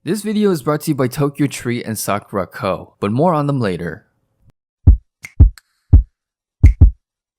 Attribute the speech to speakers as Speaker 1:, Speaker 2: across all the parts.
Speaker 1: This video is brought to you by Tokyo Tree and Sakura Co, but more on them later.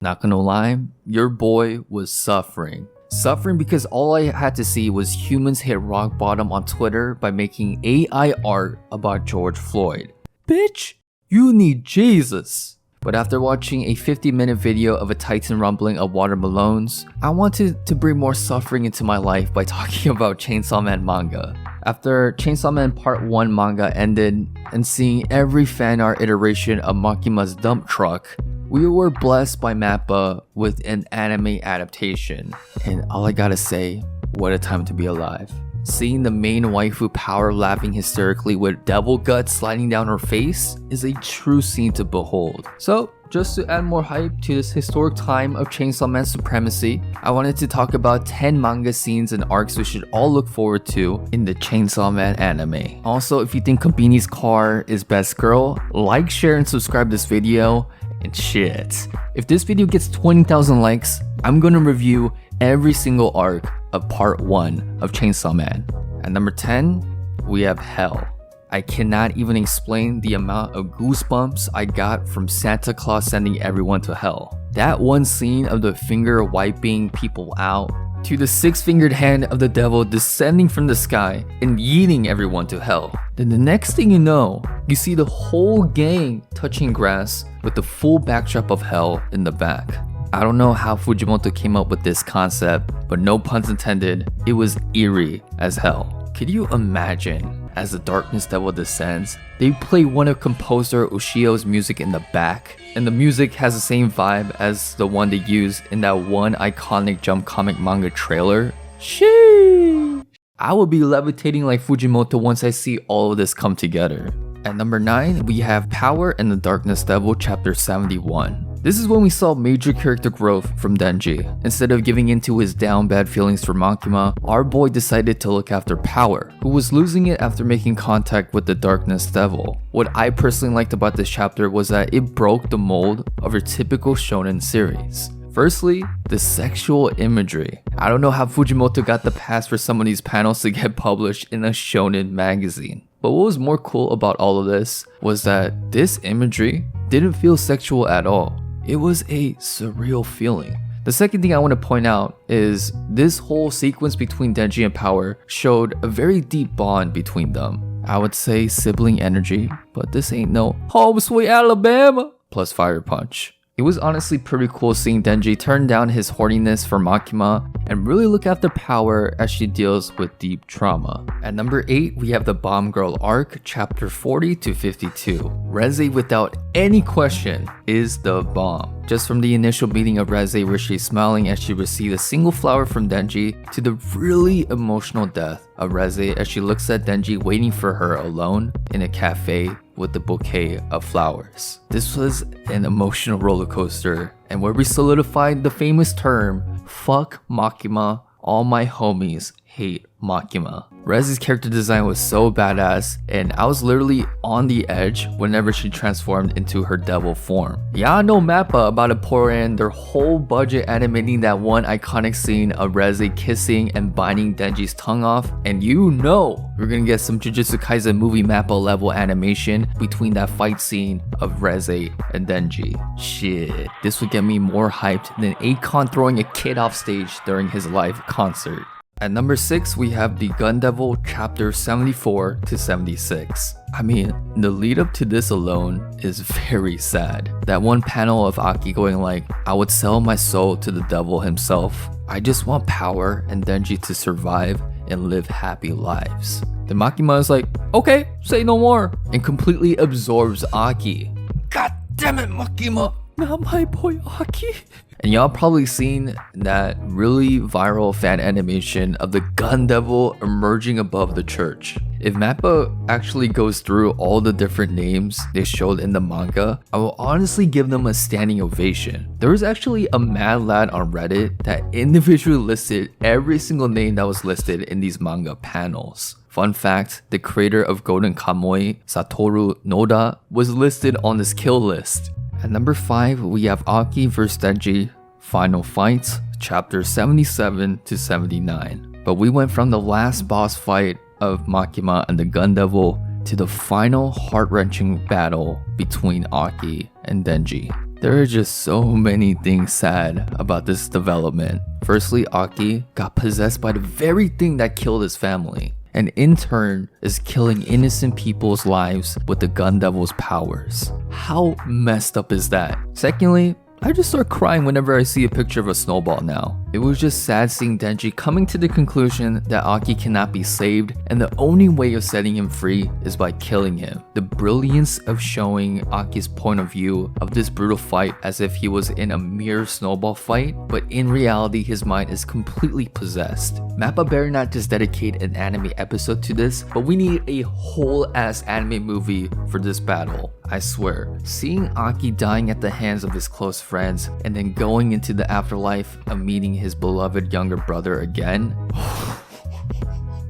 Speaker 1: Not gonna lie, your boy was suffering. Suffering because all I had to see was humans hit rock bottom on Twitter by making AI art about George Floyd. Bitch, you need Jesus. But after watching a 50-minute video of a titan rumbling of watermelons, I wanted to bring more suffering into my life by talking about Chainsaw Man manga. After Chainsaw Man Part 1 manga ended and seeing every fan art iteration of Makima's dump truck, we were blessed by Mappa with an anime adaptation. And all I gotta say, what a time to be alive. Seeing the main waifu power laughing hysterically with devil guts sliding down her face is a true scene to behold. So, just to add more hype to this historic time of Chainsaw Man's supremacy, I wanted to talk about 10 manga scenes and arcs we should all look forward to in the Chainsaw Man anime. Also, if you think Kobeni's car is best girl, like, share, and subscribe this video. And shit, if this video gets 20,000 likes, I'm gonna review every single arc of part 1 of Chainsaw Man. At number 10, we have Hell. I cannot even explain the amount of goosebumps I got from Santa Claus sending everyone to hell. That one scene of the finger wiping people out, to the six-fingered hand of the devil descending from the sky and yeeting everyone to hell. Then the next thing you know, you see the whole gang touching grass with the full backdrop of hell in the back. I don't know how Fujimoto came up with this concept, but no puns intended, it was eerie as hell. Could you imagine, as the darkness devil descends, they play one of composer Ushio's music in the back, and the music has the same vibe as the one they used in that one iconic Jump comic manga trailer? Sheesh! I will be levitating like Fujimoto once I see all of this come together. At number 9, we have Power and the Darkness Devil Chapter 71. This is when we saw major character growth from Denji. Instead of giving into his down bad feelings for Makima, our boy decided to look after Power, who was losing it after making contact with the Darkness Devil. What I personally liked about this chapter was that it broke the mold of your typical shonen series. Firstly, the sexual imagery. I don't know how Fujimoto got the pass for some of these panels to get published in a shonen magazine. But what was more cool about all of this was that this imagery didn't feel sexual at all. It was a surreal feeling. The second thing I want to point out is this whole sequence between Denji and Power showed a very deep bond between them. I would say sibling energy, but this ain't no home sweet Alabama plus fire punch. It was honestly pretty cool seeing Denji turn down his horniness for Makima and really look after Power as she deals with deep trauma. At number 8, we have the Bomb Girl arc, chapter 40 to 52. Reze, without any question, is the bomb. Just from the initial meeting of Reze where she's smiling as she received a single flower from Denji, to the really emotional death of Reze as she looks at Denji waiting for her alone in a cafe with the bouquet of flowers. This was an emotional roller coaster, and where we solidified the famous term, fuck Makima, all my homies hate Makima. Reze's character design was so badass, and I was literally on the edge whenever she transformed into her devil form. Y'all know Mappa about to pour in their whole budget animating that one iconic scene of Reze kissing and biting Denji's tongue off, and you know we're gonna get some Jujutsu Kaisen movie Mappa level animation between that fight scene of Reze and Denji. Shit, this would get me more hyped than Akon throwing a kid off stage during his live concert. At number 6, we have the Gun Devil chapter 74 to 76. I mean, the lead up to this alone is very sad. That one panel of Aki going like, I would sell my soul to the devil himself. I just want Power and Denji to survive and live happy lives. Then Makima is like, okay, say no more, and completely absorbs Aki. God damn it, Makima, not my boy Aki. And y'all probably seen that really viral fan animation of the Gun Devil emerging above the church. If Mappa actually goes through all the different names they showed in the manga, I will honestly give them a standing ovation. There was actually a mad lad on Reddit that individually listed every single name that was listed in these manga panels. Fun fact, the creator of Golden Kamuy, Satoru Noda, was listed on this kill list. At number 5, we have Aki vs Denji, Final Fight, chapter 77 to 79. But we went from the last boss fight of Makima and the Gun Devil to the final heart-wrenching battle between Aki and Denji. There are just so many things sad about this development. Firstly, Aki got possessed by the very thing that killed his family, and in turn is killing innocent people's lives with the Gun Devil's powers. How messed up is that? Secondly, I just start crying whenever I see a picture of a snowball now. It was just sad seeing Denji coming to the conclusion that Aki cannot be saved, and the only way of setting him free is by killing him. The brilliance of showing Aki's point of view of this brutal fight as if he was in a mere snowball fight, but in reality his mind is completely possessed. Mappa better not just dedicate an anime episode to this, but we need a whole ass anime movie for this battle. I swear, seeing Aki dying at the hands of his close friends and then going into the afterlife of meeting his beloved younger brother again,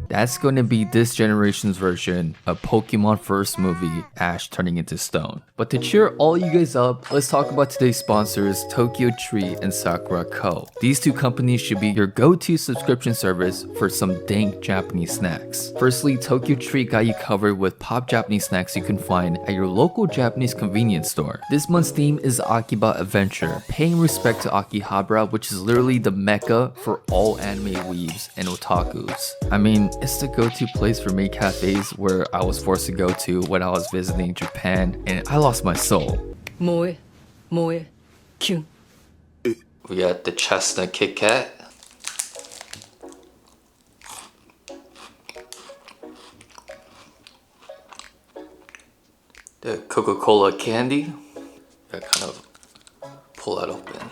Speaker 1: that's going to be this generation's version of Pokemon first movie, Ash turning into stone. But to cheer all you guys up, let's talk about today's sponsors, Tokyo Treat and Sakura Co. These two companies should be your go-to subscription service for some dank Japanese snacks. Firstly, Tokyo Treat got you covered with pop Japanese snacks you can find at your local Japanese convenience store. This month's theme is Akiba Adventure, paying respect to Akihabara, which is literally the mecca for all anime weebs and otakus. I mean, it's the go-to place for maid cafes where I was forced to go to when I was visiting Japan, and I lost my soul.
Speaker 2: Moe, kyun.
Speaker 1: We got the chestnut Kit Kat. The Coca-Cola candy. I kind of pull that open.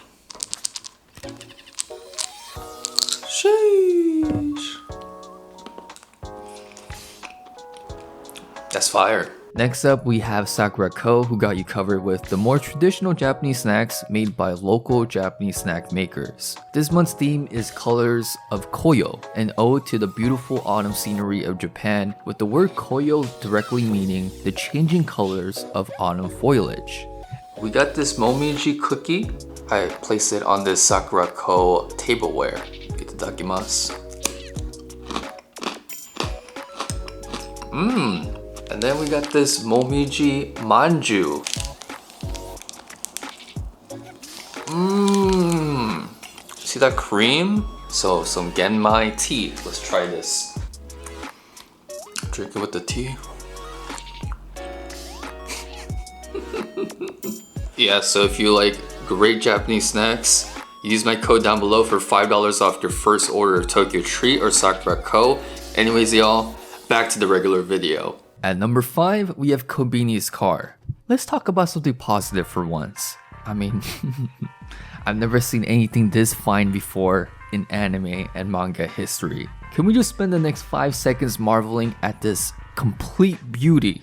Speaker 1: Sheesh. That's fire. Next up, we have Sakura Co, who got you covered with the more traditional Japanese snacks made by local Japanese snack makers. This month's theme is Colors of Koyo, an ode to the beautiful autumn scenery of Japan, with the word Koyo directly meaning the changing colors of autumn foliage. We got this Momiji cookie. I placed it on this Sakura Co tableware. Itadakimasu. And then we got this Momiji Manju. See that cream? So some Genmai tea. Let's try this. Drink it with the tea. Yeah, so if you like great Japanese snacks, use my code down below for $5 off your first order of Tokyo Treat or Sakura Co. Anyways, y'all, back to the regular video. At number 5, we have Kobeni's car. Let's talk about something positive for once. I mean, I've never seen anything this fine before in anime and manga history. Can we just spend the next 5 seconds marveling at this complete beauty?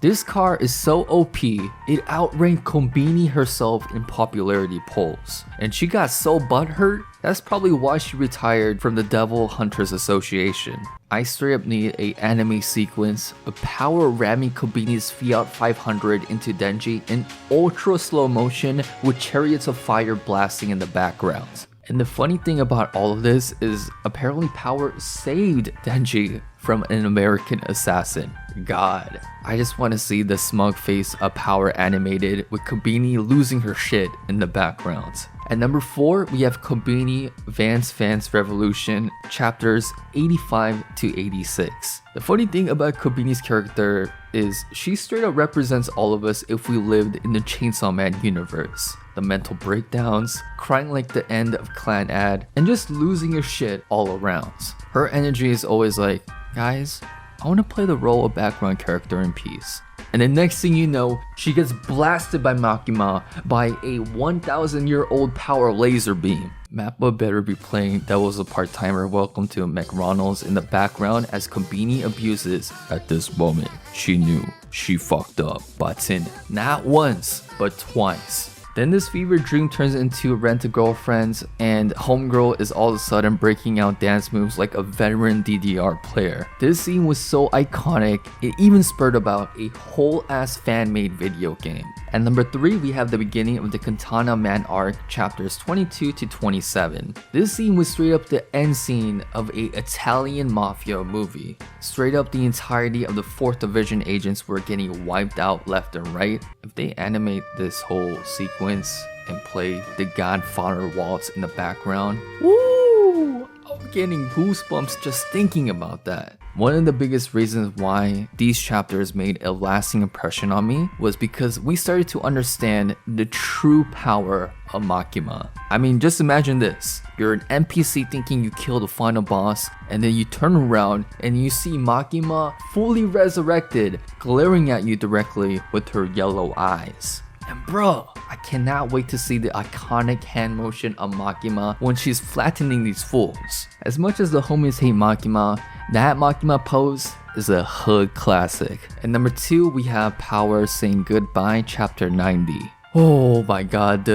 Speaker 1: This car is so OP, it outranked Kobeni herself in popularity polls. And she got so butthurt, that's probably why she retired from the Devil Hunters Association. I straight up need a anime sequence of power ramming Kobeni's Fiat 500 into Denji in ultra slow motion with chariots of fire blasting in the background. And the funny thing about all of this is apparently Power saved Denji from an American assassin. God, I just want to see the smug face of Power animated with Kobeni losing her shit in the background. At number 4, we have Kobeni Vance Revolution chapters 85 to 86. The funny thing about Kobeni's character is she straight up represents all of us if we lived in the Chainsaw Man universe. The mental breakdowns, crying like the end of Clan Ad, and just losing your shit all around. Her energy is always like, guys, I want to play the role of background character in peace. And the next thing you know, she gets blasted by Makima by a 1,000-year-old power laser beam. Mappa better be playing Devil's a Part-Timer Welcome to McRonald's in the background as Kobeni abuses. At this moment, she knew she fucked up. Button, not once, but twice. Then this fever dream turns into rent-a-girlfriends, and homegirl is all of a sudden breaking out dance moves like a veteran DDR player. This scene was so iconic, it even spurred about a whole-ass fan-made video game. At number 3, we have the beginning of the Katana Man arc, chapters 22 to 27. This scene was straight up the end scene of a Italian mafia movie. Straight up the entirety of the 4th Division agents were getting wiped out left and right. If they animate this whole sequence and play the Godfather waltz in the background, woo! I'm getting goosebumps just thinking about that. One of the biggest reasons why these chapters made a lasting impression on me was because we started to understand the true power of Makima. I mean, just imagine this. You're an NPC thinking you killed the final boss, and then you turn around and you see Makima fully resurrected, glaring at you directly with her yellow eyes. And bro, I cannot wait to see the iconic hand motion of Makima when she's flattening these fools. As much as the homies hate Makima, that Makima pose is a hood classic. At number 2, we have Power Saying Goodbye, chapter 90. Oh my god,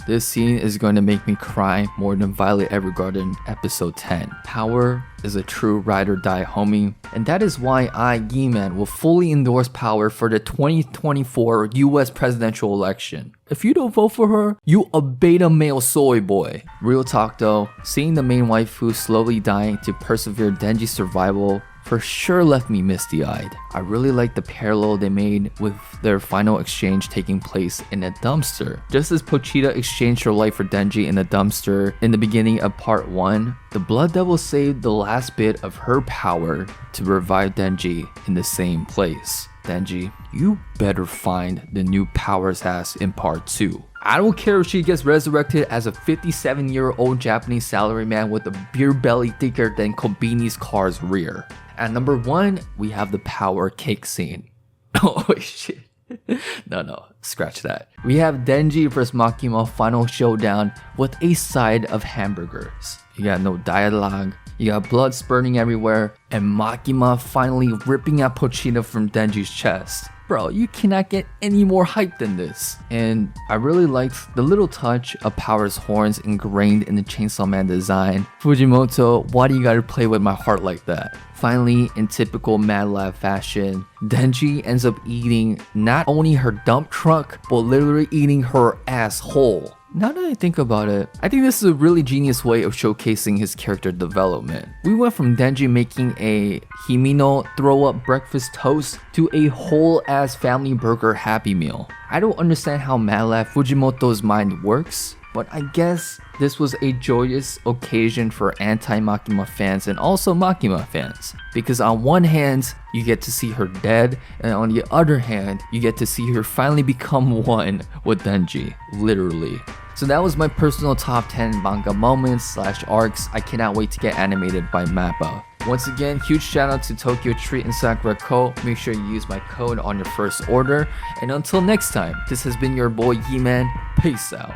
Speaker 1: this scene is going to make me cry more than Violet Evergarden episode 10. Power is a true ride or die homie, and that is why I, Ye-Man, will fully endorse Power for the 2024 US presidential election. If you don't vote for her, you a beta male soy boy. Real talk though, seeing the main waifu slowly dying to persevere Denji's survival for sure left me misty-eyed. I really like the parallel they made with their final exchange taking place in a dumpster. Just as Pochita exchanged her life for Denji in a dumpster in the beginning of part 1, the Blood Devil saved the last bit of her power to revive Denji in the same place. Denji, you better find the new powers ass in part 2. I don't care if she gets resurrected as a 57-year-old Japanese salaryman with a beer belly thicker than Kobeni's car's rear. At number 1, we have the power cake scene. Oh shit. No, scratch that. We have Denji vs Makima final showdown with a side of hamburgers. You got no dialogue, you got blood spurting everywhere, and Makima finally ripping out Pochita from Denji's chest. Bro, you cannot get any more hype than this. And I really liked the little touch of Power's horns ingrained in the Chainsaw Man design. Fujimoto, why do you gotta play with my heart like that? Finally, in typical Mad Lab fashion, Denji ends up eating not only her dump truck, but literally eating her asshole. Now that I think about it, I think this is a really genius way of showcasing his character development. We went from Denji making a Himino throw up breakfast toast to a whole ass family burger Happy Meal. I don't understand how Mad Lab Fujimoto's mind works, but I guess this was a joyous occasion for anti-Makima fans and also Makima fans. Because on one hand, you get to see her dead, and on the other hand, you get to see her finally become one with Denji, literally. So that was my personal top 10 manga moments / arcs I cannot wait to get animated by Mappa. Once again, huge shout out to Tokyo Treat and Sakura Co. Make sure you use my code on your first order. And until next time, this has been your boy Ye-Man. Peace out.